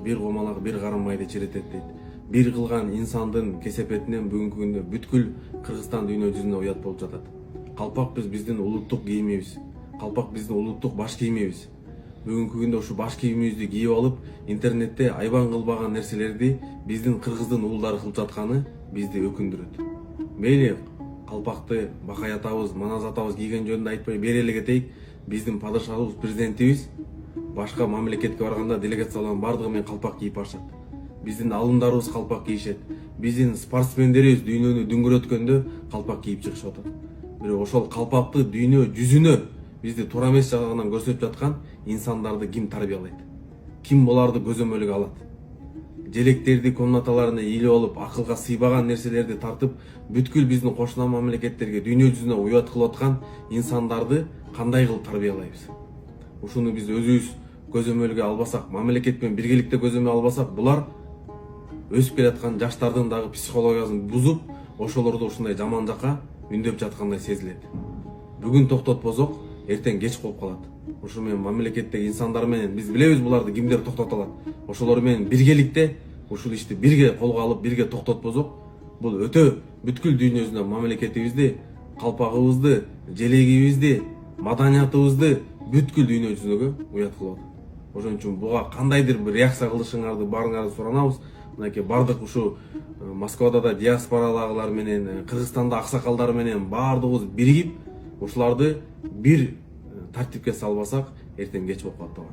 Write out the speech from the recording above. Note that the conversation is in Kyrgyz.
bir комалак bir карын майды чиретет дейт. Bir кылган инсандын кесепетинен бүгүнкү күндө бүткүл Кыргызстан дүйнө жүзүнө уят болуп жатат. Калпак биздин улуттук кийимибиз. Калпак биздин улуттук баш кийимибиз. Бүгүнкү күндө ушу баш кийимибизди кийип алып, интернетте айбан кылбаган нерселерди биздин кыргыздын уулдары кылып жатканы бизди өкүндүрөт. Мейли калпакты Бакай атабыз, Манас атабыз кийген жөнүндө айтпай бери эле кетейик. Биздин падышабыз, президентибиз башка мамлекетке барганда делегациялардын бардыгы менен калпак кийип барышат. Биздин алымдарыбыз калпак кийишет. Биздин спортсмендерибиз дүйнөнү дүңгүрөткөндө калпак кийип чыгышып атат. Бирок ошол калпакты дүйнө жүзүнө бизди туура эмес жагынан көрсөтүп жаткан инсандарды ким тарбиялайт? Ким буларды көзөмөлгө алат? Желектерди комнаталарына ийилип алып, акылга сыйбаган нерселерди тартып, бүткүл биздин кошуна мамлекеттерге дүйнө жүзүнө уят кылып аткан инсандарды кандай кылып тарбиялайбыз? Ушуну биз өзүбүз көзөмөлгө албасак, мамлекет менен биргеликте көзөмөлгө албасак, булар өсүп келаткан жаштардын дагы психологиясын бузуп, ошолорду ушундай жаман жака үндөп жаткандай сезилет. Бүгүн токтотпосок, эртең кеч болуп калат. Ушу менен мамлекеттеги инсандар менен биз билебиз буларды кимдер токтото алат. Ошолор менен биргеликте ушул ишти бирге колго алып, бирге токтотпосок, бул өтө бүткүл дүйнө жүзүндө мамлекетибизди, калпагыбызды, желегибизди, маданиятыбызды бүткүл дүйнө жүзүнө уят кылып атат. Ошон үчүн буга кандайдыр бир реакция кылышыңарды баарыңарды суранабыз. Мынакей бардык ушу Москвада да диаспоралагылар менен, Кыргызстанда аксакалдар менен баардыгыбыз биригип, ушуларды бир тартипке салбасак, эртең кеч болуп калат.